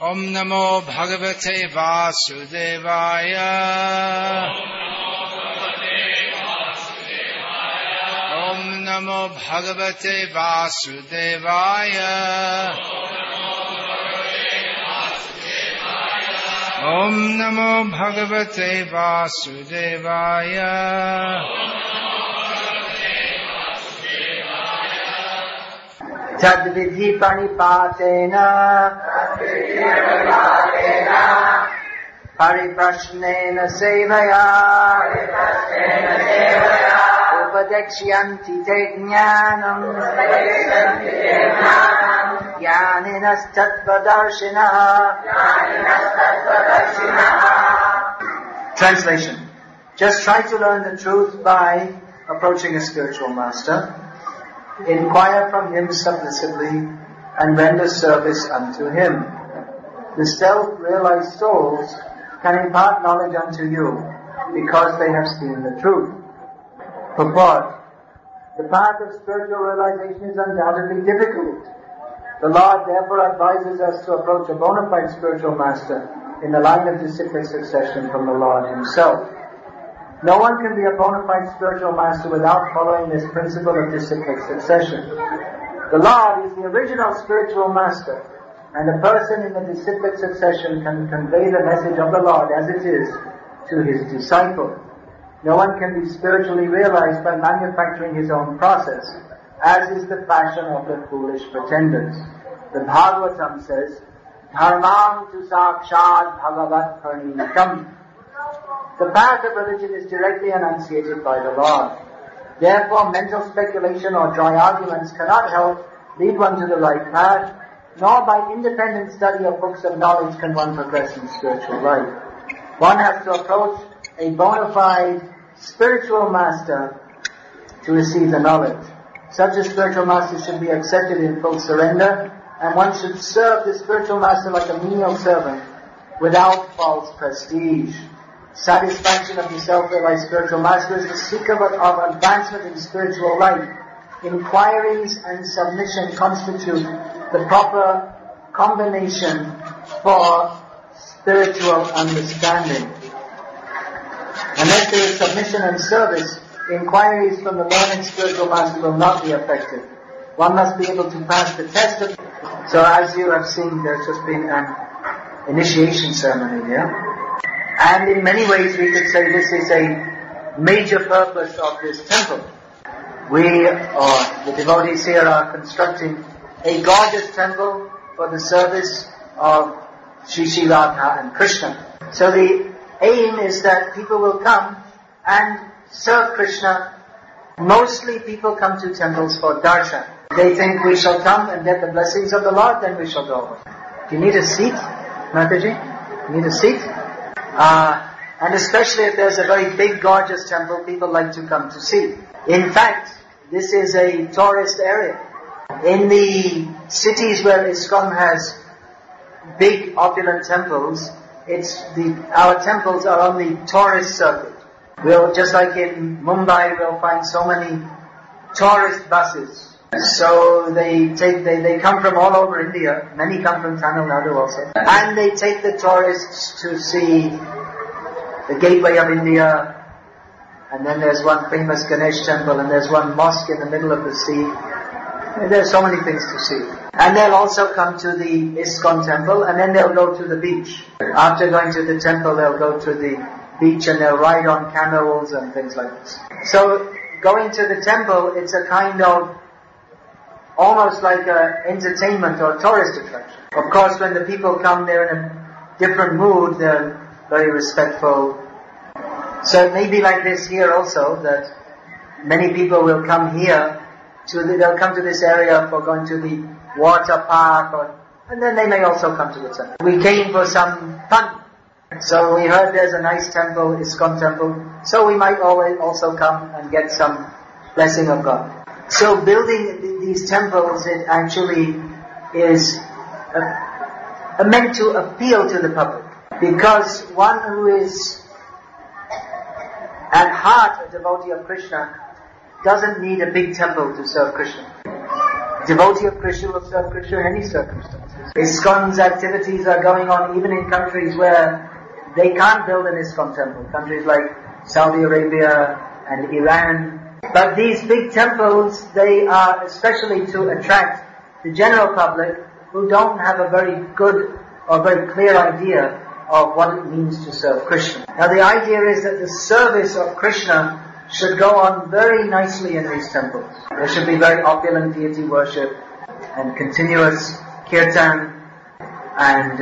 Om Namo Bhagavate Vasudevaya. Om Namo Bhagavate Vasudevaya. Om Namo Bhagavate Vasudevaya. Tadvidhi panipatena pariprashnena sevaya upadekshyanti te jnanam jnaninas tattvadarshinaha. Translation. Just try to learn the truth by approaching a spiritual master. Inquire from him submissively and render service unto him. The self-realized souls can impart knowledge unto you because they have seen the truth. Purport. The path of spiritual realization is undoubtedly difficult. The Lord therefore advises us to approach a bona fide spiritual master in the line of disciplic succession from the Lord himself. No one can be a bona fide spiritual master without following this principle of disciplic succession. The Lord is the original spiritual master, and a person in the disciplic succession can convey the message of the Lord as it is to his disciple. No one can be spiritually realized by manufacturing his own process, as is the fashion of the foolish pretenders. The Bhagavatam says, Dharmam tu sakshat bhagavat parinitam. The path of religion is directly enunciated by the Lord. Therefore, mental speculation or dry arguments cannot help lead one to the right path, nor by independent study of books of knowledge can one progress in spiritual life. One has to approach a bona fide spiritual master to receive the knowledge. Such a spiritual master should be accepted in full surrender, and one should serve the spiritual master like a menial servant without false prestige. Satisfaction of the self-realized spiritual master is the secret of advancement in spiritual life. Inquiries and submission constitute the proper combination for spiritual understanding. Unless there is submission and service, inquiries from the learned spiritual master will not be effective. One must be able to pass the test of... So as you have seen, there's just been an initiation ceremony here. And in many ways we could say this is a major purpose of this temple. We, or the devotees here, are constructing a gorgeous temple for the service of Shri Radha and Krishna. So the aim is that people will come and serve Krishna. Mostly people come to temples for darshan. They think we shall come and get the blessings of the Lord, then we shall go. Do you need a seat, Mataji? You need a seat? And especially if there's a very big, gorgeous temple, people like to come to see. In fact, this is a tourist area. In the cities where ISKCON has big, opulent temples, our temples are on the tourist circuit. Just like in Mumbai, we'll find so many tourist buses. So they come from all over India. Many come from Tamil Nadu also. And they take the tourists to see the gateway of India. And then there's one famous Ganesh temple, and there's one mosque in the middle of the sea. And there's so many things to see. And they'll also come to the ISKCON temple, and then they'll go to the beach. After going to the temple, they'll go to the beach and they'll ride on camels and things like this. So going to the temple, it's a kind of almost like an entertainment or tourist attraction. Of course, when the people come, they're in a different mood, they're very respectful. So it may be like this here also, that many people will come here, they'll come to this area for going to the water park, and then they may also come to the temple. We came for some fun. So we heard there's a nice temple, ISKCON temple, so we might also come and get some blessing of God. So building these temples, it actually is meant to appeal to the public. Because one who is at heart a devotee of Krishna doesn't need a big temple to serve Krishna. Devotee of Krishna will serve Krishna in any circumstances. ISKCON's activities are going on even in countries where they can't build an ISKCON temple. Countries like Saudi Arabia and Iran. But these big temples, they are especially to attract the general public who don't have a very good or very clear idea of what it means to serve Krishna. Now the idea is that the service of Krishna should go on very nicely in these temples. There should be very opulent deity worship and continuous kirtan and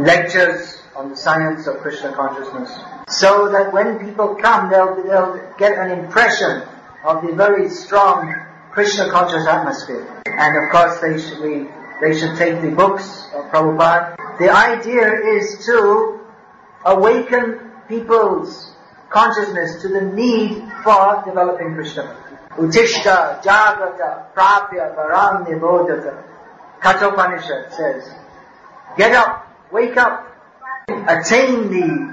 lectures on the science of Krishna consciousness, so that when people come, they'll get an impression of the very strong Krishna conscious atmosphere. And of course they should take the books of Prabhupada. The idea is to awaken people's consciousness to the need for developing Krishna bhakti. Utishta, Jagrata, Prapya, Varam, Nibodhata. Kathopanishad says, get up, wake up, attain the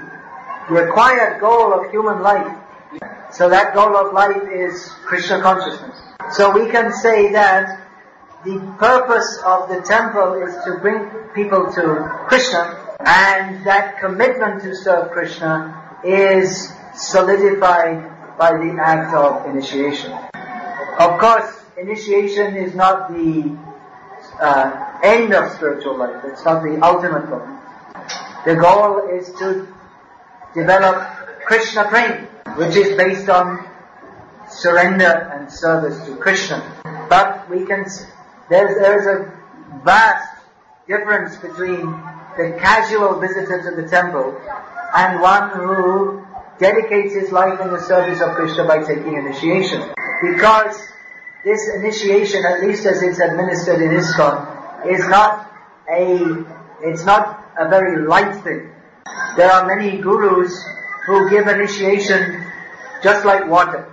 required goal of human life. So that goal of life is Krishna consciousness. So we can say that the purpose of the temple is to bring people to Krishna, and that commitment to serve Krishna is solidified by the act of initiation. Of course, initiation is not the end of spiritual life. It's not the ultimate goal. The goal is to develop Krishna prema, which is based on surrender and service to Krishna. But there's a vast difference between the casual visitor to the temple and one who dedicates his life in the service of Krishna by taking initiation. Because this initiation, at least as it's administered in ISKCON, is not a very light thing. There are many gurus who give initiation just like water.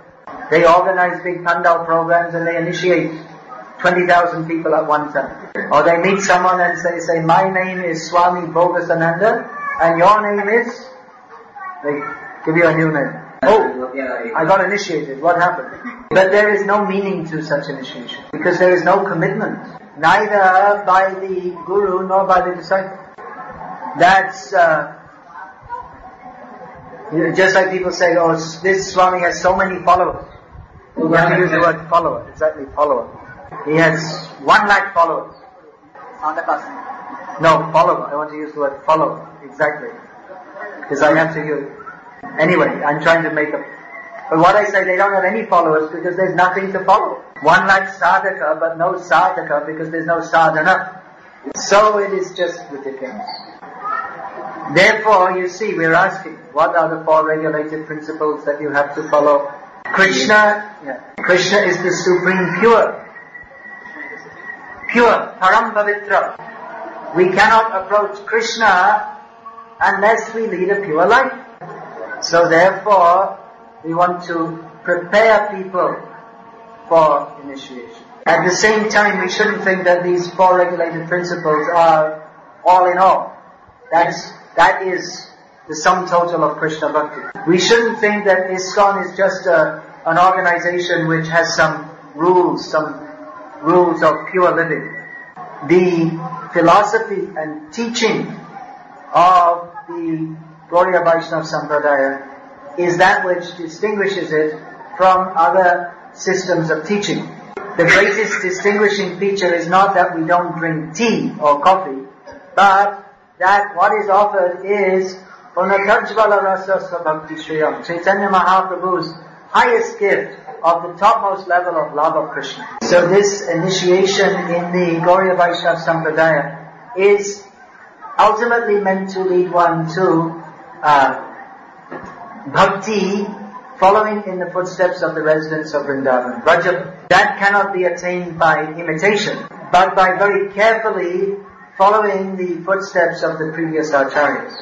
They organize big pandal programs and they initiate 20,000 people at one time. Or they meet someone and say, my name is Swami Bhogasananda and your name is? They give you a new name. Oh, I got initiated. What happened? But there is no meaning to such initiation because there is no commitment, neither by the guru nor by the disciple. That's just like people say, oh, this Swami has so many followers. You have to use the word follower, exactly, follower. He has 100,000 followers. No, follower. I want to use the word follower, exactly. Because I have to use. Anyway, I'm trying to make a. But what I say, they don't have any followers because there's nothing to follow. 100,000 sadhaka, but no sadhaka because there's no sadhana. So it is just ridiculous. Therefore, you see, we're asking, what are the 4 regulated principles that you have to follow? Krishna is the supreme pure, param pavitra. We cannot approach Krishna unless we lead a pure life. So therefore, we want to prepare people for initiation. At the same time, we shouldn't think that these 4 regulated principles are all in all. That is the sum total of Krishna Bhakti. We shouldn't think that ISKCON is just an organization which has some rules of pure living. The philosophy and teaching of the Gaudiya Vaishnava Sampradaya is that which distinguishes it from other systems of teaching. The greatest distinguishing feature is not that we don't drink tea or coffee, but that what is offered is Punakajvala Rasa Bhakti Shriyam, Chaitanya Mahaprabhu's highest gift of the topmost level of love of Krishna. So this initiation in the Gaudiya Vaishnava Sampradaya is ultimately meant to lead one to bhakti, following in the footsteps of the residents of Vrindavan. That cannot be attained by imitation, but by very carefully following the footsteps of the previous acharyas.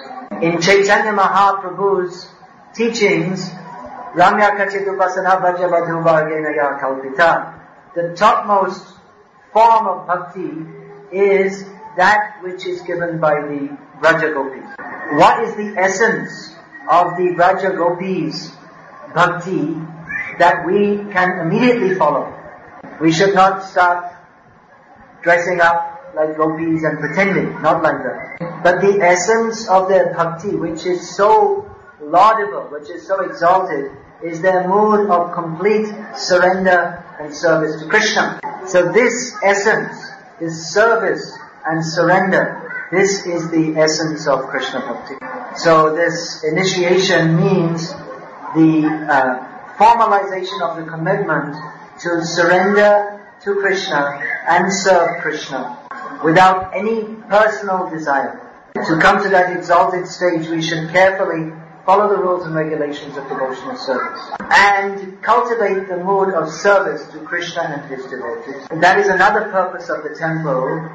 In Chaitanya Mahaprabhu's teachings, Ramya Kachitupasana Bhaja Vadhuvargenaya Kalpita, the topmost form of bhakti is that which is given by the Vraja Gopis. What is the essence of the Vraja Gopis bhakti that we can immediately follow? We should not start dressing up like gopis and pretending, not like that. But the essence of their bhakti, which is so laudable, which is so exalted, is their mood of complete surrender and service to Krishna. So this essence, this service and surrender, this is the essence of Krishna bhakti. So this initiation means the formalization of the commitment to surrender to Krishna and serve Krishna without any personal desire. To come to that exalted stage, we should carefully follow the rules and regulations of devotional service and cultivate the mood of service to Krishna and his devotees. And that is another purpose of the temple,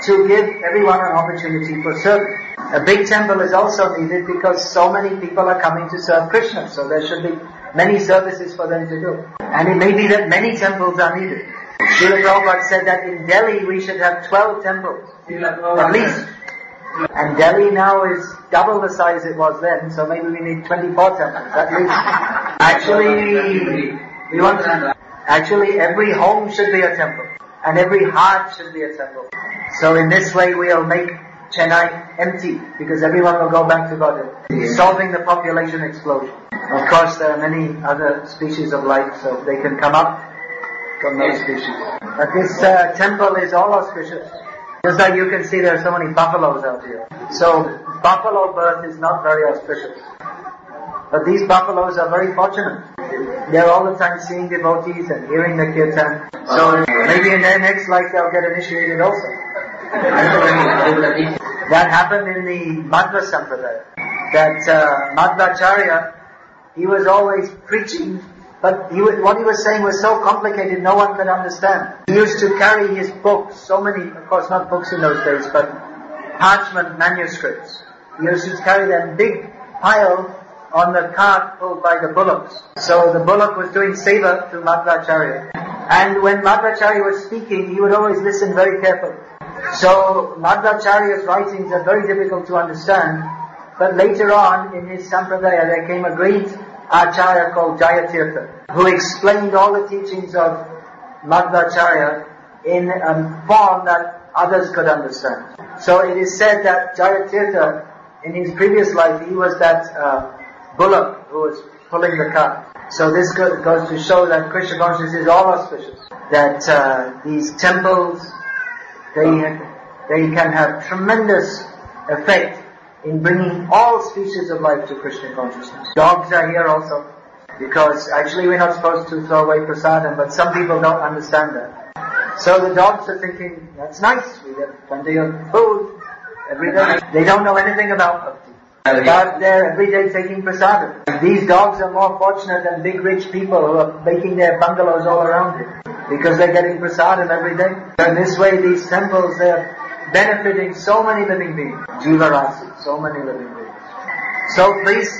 to give everyone an opportunity for service. A big temple is also needed because so many people are coming to serve Krishna, so there should be many services for them to do. And it may be that many temples are needed. Srila Prabhupada said that in Delhi we should have 12 temples, at least. And Delhi now is double the size it was then, so maybe we need 24 temples, at least. Actually, every home should be a temple, and every heart should be a temple. So in this way we'll make Chennai empty, because everyone will go back to God, solving the population explosion. Of course, there are many other species of life, so they can come up from those species. But this temple is all auspicious. Just like you can see, there are so many buffaloes out here. So, buffalo birth is not very auspicious. But these buffaloes are very fortunate. They're all the time seeing devotees and hearing the kirtan. So, maybe in their next life they'll get initiated also. That happened in the Madhva Sampradaya. That Madhvacharya, he was always preaching, but what he was saying was so complicated no one could understand. He used to carry his books, so many, of course not books in those days, but parchment manuscripts. He used to carry them big pile on the cart pulled by the bullocks. So the bullock was doing seva to Madhvacharya. And when Madhvacharya was speaking, he would always listen very carefully. So Madhvacharya's writings are very difficult to understand, but later on in his sampradaya there came a great Acharya called Jayatirtha, who explained all the teachings of Madhvacharya in a form that others could understand. So it is said that Jayatirtha, in his previous life, he was that bullock who was pulling the cart. So this goes to show that Krishna consciousness is all auspicious. That these temples, they can have tremendous effect in bringing all species of life to Krishna consciousness. Dogs are here also, because actually we're not supposed to throw away prasadam, but some people don't understand that. So the dogs are thinking, that's nice, we get plenty of food every day. They don't know anything about bhakti. But they're every day taking prasadam. These dogs are more fortunate than big rich people who are making their bungalows all around here, because they're getting prasadam every day. In this way, these temples, they're benefiting so many living beings, Jiva Rasi, so many living beings. So please,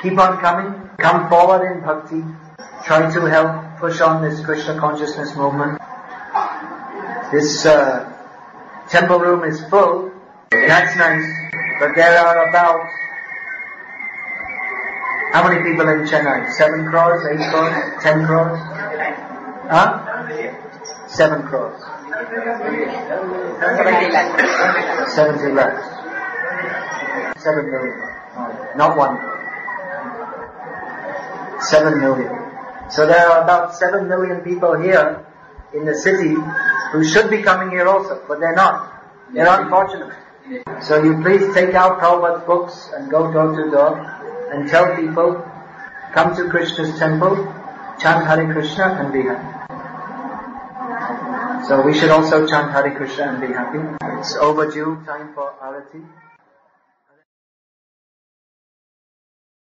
keep on coming, come forward in bhakti, try to help push on this Krishna consciousness movement. This temple room is full, that's nice, but there are about, how many people in Chennai? 7 crores, 8 crores, 10 crores? Huh? 7 crores. 70 lakhs. 7 million. Not 1 crore. 7 million. So there are about 7 million people here in the city who should be coming here also, but they're not. They're unfortunate. So you please take out Prabhupada's books and go door to door and tell people, come to Krishna's temple, chant Hare Krishna and be happy. So we should also chant Hare Krishna and be happy. It's overdue time for Arati.